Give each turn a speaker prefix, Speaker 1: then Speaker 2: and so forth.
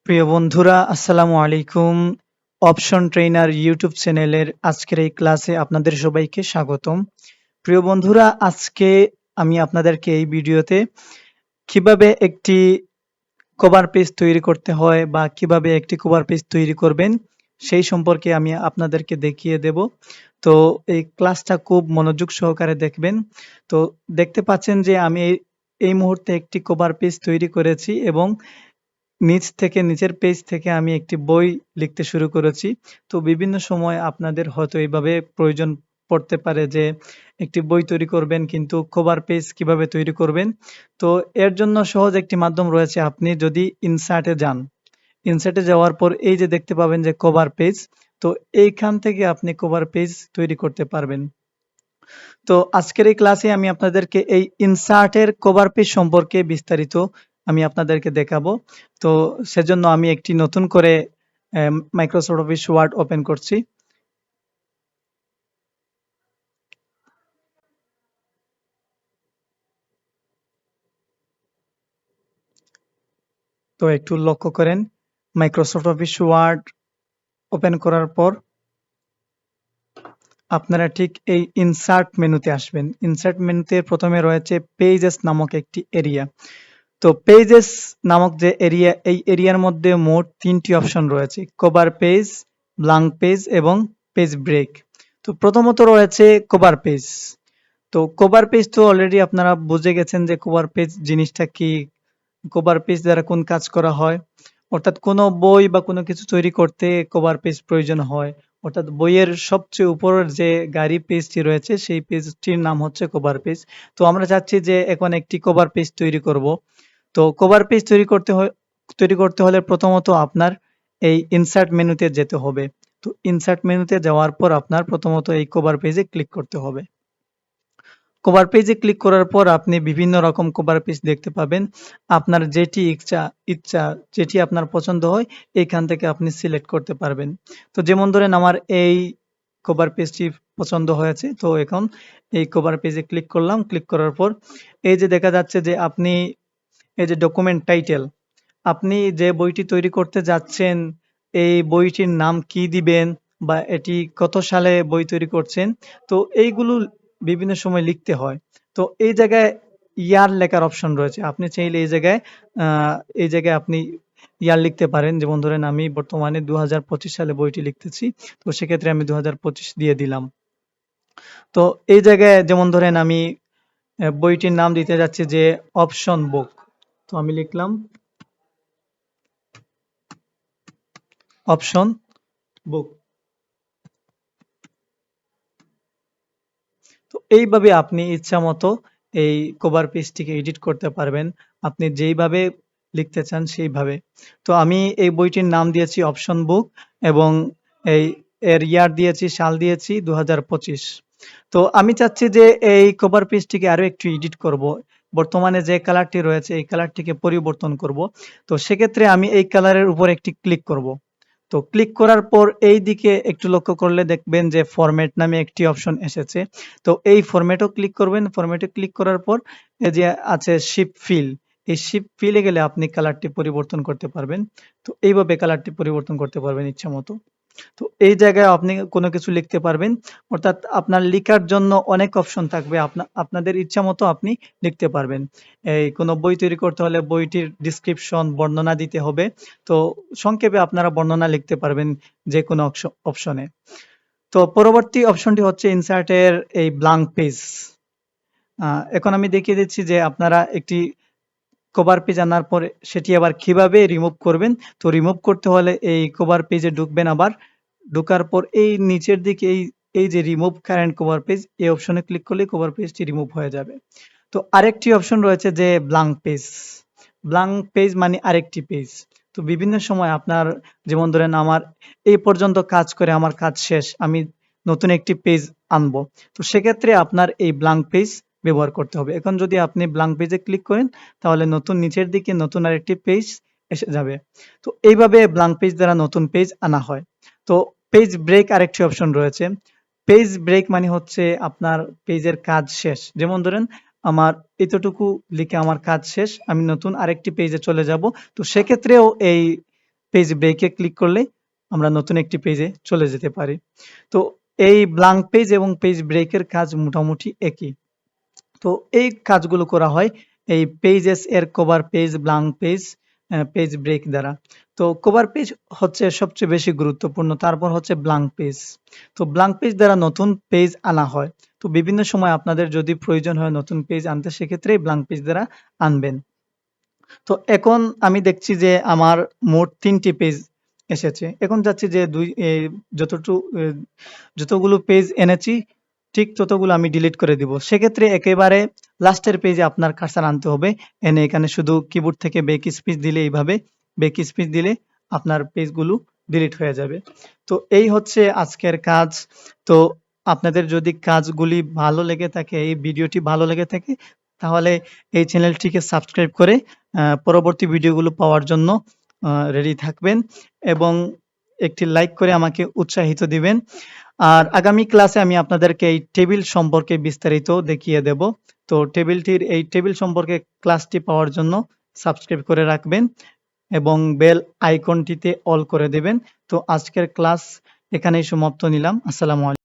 Speaker 1: প্রিয় বন্ধুরা, আসসালামু আলাইকুম। অপশন ট্রেনার ইউটিউব চ্যানেলের আজকের এই ক্লাসে আপনাদের সবাইকে স্বাগতম। প্রিয় বন্ধুরা, আজকে আমি আপনাদেরকে এই ভিডিওতে কিভাবে একটি কভার পেজ তৈরি করতে হয় বা কিভাবে একটি কভার পেজ তৈরি করবেন সেই সম্পর্কে আমি আপনাদেরকে দেখিয়ে দেব। তো এই ক্লাসটা খুব মনোযোগ সহকারে দেখবেন। তো দেখতে পাচ্ছেন যে আমি এই মুহূর্তে একটি কভার পেজ তৈরি করেছি এবং নিচের পেজ থেকে আমি একটি বই লিখতে শুরু করেছি। তো বিভিন্ন সময় আপনাদের হয়তো এইভাবে প্রয়োজন পড়তে পারে যে একটি বই তৈরি করবেন, কিন্তু কভার পেজ কিভাবে তৈরি করবেন। তো এর জন্য সহজ একটি মাধ্যম রয়েছে। আপনি যদি ইনসার্টে যান, ইনসার্টে যাওয়ার পর এই যে দেখতে পাবেন যে কভার পেজ, তো এইখান থেকে আপনি কভার পেজ তৈরি করতে পারবেন। তো আজকের এই ক্লাসে আমি আপনাদেরকে এই ইনসার্টের কভার পেজ সম্পর্কে বিস্তারিত আমি আপনাদেরকে দেখাবো। তো সেজন্য আমি একটি নতুন করে মাইক্রোসফট অফিস ওয়ার্ড ওপেন করছি। তো একটু লক্ষ্য করেন, মাইক্রোসফট অফিস ওয়ার্ড ওপেন করার পর আপনারা ঠিক এই ইনসার্ট মেনুতে আসবেন। ইনসার্ট মেনুতে প্রথমে রয়েছে পেজেস নামক একটি এরিয়া। তো পেজেস নামক যে এরিয়া, এই এরিয়ার মধ্যে মোট ৩টি অপশন রয়েছে: কভার পেজ, ব্ল্যাঙ্ক পেজ এবং পেজ ব্রেক। তো প্রথমত রয়েছে কভার পেজ। তো কভার পেজ তো অলরেডি আপনারা বুঝে গেছেন যে কভার পেজ জিনিসটা কি, কভার পেজ দ্বারা কোন কাজ করা হয়। অর্থাৎ কোনো বই বা কোনো কিছু তৈরি করতে কভার পেজ প্রয়োজন হয়। অর্থাৎ বইয়ের সবচেয়ে উপরের যে গাড়ি পেজটি রয়েছে সেই পেজটির নাম হচ্ছে কভার পেজ। তো আমরা চাচ্ছি যে এখন একটি কভার পেজ তৈরি করব। তো কভার পেজ তৈরি করতে হলে প্রথমত আপনার এই ইনসার্ট মেনুতে যেতে হবে। তো ইনসার্ট মেনুতে যাওয়ার পর আপনার প্রথমত এই কভার পেজে ক্লিক করতে হবে। কভার পেজে ক্লিক করার পর আপনি বিভিন্ন রকম কভার পেজ দেখতে পাবেন। আপনার যেটি ইচ্ছা যেটি আপনার পছন্দ হয় এইখান থেকে আপনি সিলেক্ট করতে পারবেন। তো যেমন ধরেন আমার এই কভার পেজটি পছন্দ হয়েছে। তো এখন এই কভার পেজে ক্লিক করলাম। ক্লিক করার পর এই যে দেখা যাচ্ছে যে আপনি এই যে ডকুমেন্ট টাইটেল, আপনি যে বইটি তৈরি করতে যাচ্ছেন এই বইটির নাম কি দিবেন বা এটি কত সালে বই তৈরি করছেন, তো এইগুলো বিভিন্ন সময় লিখতে হয়। তো এই জায়গায় ইয়ার লেখার অপশন রয়েছে। আপনি চাইলে এই জায়গায় আপনি ইয়ার লিখতে পারেন। যেমন ধরেন আমি বর্তমানে ২০২৫ সালে বইটি লিখতেছি। তো সেক্ষেত্রে আমি ২০২৫ দিয়ে দিলাম। তো এই জায়গায় যেমন ধরেন আমি বইটির নাম দিতে যাচ্ছি যে অপশন বুক। তো আমি লিখলাম অপশন বুক। তো এইভাবে আপনি ইচ্ছামতো এই কভার পেজটিকে এডিট করতে পারবেন। আপনি যেইভাবে লিখতে চান সেইভাবে। তো আমি এই বইটির নাম দিয়েছি অপশন বুক এবং এই এর ইয়ার দিয়েছি, সাল দিয়েছি ২০২৫। তো আমি চাচ্ছি যে এই কভার পেজটিকে আরো একটু এডিট করব। বর্তমানে যে কালারটি রয়েছে এই কালারটিকে পরিবর্তন করব। তো সেক্ষেত্রে আমি এই কালারের উপর একটি ক্লিক করব। তো ক্লিক করার পর এই দিকে একটু লক্ষ্য করলে দেখবেন যে ফরম্যাট নামে একটি অপশন এসেছে। তো এই ফরম্যাটও ক্লিক করবেন। ফরম্যাটে ক্লিক করার পর এই যে আছে শিপ ফিল, এই শিপ ফিলে গেলে আপনি কালারটি পরিবর্তন করতে পারবেন। তো এইভাবে কালারটি পরিবর্তন করতে পারবেন ইচ্ছামতো। তো এই জায়গায় আপনি কোনো কিছু লিখতে পারবেন। অর্থাৎ আপনার লিখার জন্য অনেক অপশন থাকবে। আপনাদের ইচ্ছামতো আপনি লিখতে পারবেন। এই কোনো বই তৈরি করতে হলে বইটির ডেসক্রিপশন, বর্ণনা দিতে হবে। তো সংক্ষেপে আপনারা বর্ণনা লিখতে পারবেন যেকোনো অপশনে। তো পরবর্তী অপশনটি হচ্ছে ইনসার্টের এই ব্ল্যাঙ্ক পেজ। এখন আমি দেখিয়ে দিচ্ছি যে আপনারা একটি কভার পেজ আনার পরে সেটি আবার কিভাবে রিমুভ করবেন। তো রিমুভ করতে হলে এই কভার পেজে ঢুকবেন। আবার ঢোকার পর এই নিচের দিকে এই যে রিমুভ কারেন্ট কভার পেজ, এই অপশনে ক্লিক করলে কভার পেজটি রিমুভ হয়ে যাবে। তো আরেকটি অপশন রয়েছে যে ব্ল্যাঙ্ক পেজ। ব্ল্যাঙ্ক পেজ মানে আরেকটি পেজ। তো বিভিন্ন সময় আপনার যেমন ধরেন আমার এই পর্যন্ত কাজ করে আমার কাজ শেষ, আমি নতুন একটি পেজ আনবো। তো সেক্ষেত্রে আপনার এই ব্ল্যাঙ্ক পেজ ব্যবহার করতে হবে। এখন যদি আপনি ব্ল্যাঙ্ক পেজে ক্লিক করেন তাহলে নতুন নিচের দিকে নতুন আরেকটি পেজ এসে যাবে। তো এইভাবে ব্ল্যাঙ্ক পেজ দ্বারা নতুন পেজ আনা হয়। তো পেজ ব্রেক আরেকটি অপশন রয়েছে। পেজ ব্রেক মানে হচ্ছে আপনার পেজের কাজ শেষ। যেমন ধরেন আমার এতটুকু লিখে আমার কাজ শেষ, আমি নতুন আরেকটি পেজে চলে যাব। তো সেক্ষেত্রেও এই পেজ ব্রেকে ক্লিক করলে আমরা নতুন একটি পেজে চলে যেতে পারি। তো এই ব্ল্যাঙ্ক পেজ এবং পেজ ব্রেকের কাজ মোটামুটি একই। তো এই কাজগুলো করা হয় এই পেজেস এর cover page, blank page, page break দ্বারা। তো কভার পেজ হচ্ছে সবচেয়ে বেশি গুরুত্বপূর্ণ। তারপর হচ্ছে ব্ল্যাঙ্ক পেজ। তো ব্ল্যাঙ্ক পেজ দ্বারা নতুন পেজ আনা হয়। তো বিভিন্ন সময় আপনাদের যদি প্রয়োজন হয় নতুন পেজ আনতে, সেক্ষেত্রে ব্ল্যাঙ্ক পেজ দ্বারা আনবেন। তো এখন আমি দেখছি যে আমার মোট ৩ টি পেজ এসেছে। এখন চাচ্ছি যে যতগুলো পেজ এনেছি ঠিক ততগুলো আমি ডিলিট করে দিব। সেক্ষেত্রে একেবারে লাস্টের পেজে আপনার কার্সর আনতে হবে। এনে এখানে শুধু কিবোর্ড থেকে ব্যাক স্পেস দিলে এইভাবে ব্যাক স্পেস দিলে আপনার পেজগুলো ডিলিট হয়ে যাবে। তো এই হচ্ছে আজকের কাজ। তো আপনাদের যদি কাজগুলি ভালো লেগে থাকে, এই ভিডিওটি ভালো লেগে থাকে, তাহলে এই চ্যানেলটিকে সাবস্ক্রাইব করে পরবর্তী ভিডিওগুলো পাওয়ার জন্য রেডি থাকবেন এবং একটি লাইক করে আমাকে উৎসাহিত দিবেন। আর আগামী ক্লাসে আমি আপনাদেরকে এই টেবিল সম্পর্কে বিস্তারিত দেখিয়ে দেব। তো এই টেবিল সম্পর্কে ক্লাসটি পাওয়ার জন্য সাবস্ক্রাইব করে রাখবেন এবং বেল আইকনটিতে অল করে দেবেন। তো আজকের ক্লাস এখানেই সমাপ্ত নিলাম। আসসালামু আলাইকুম।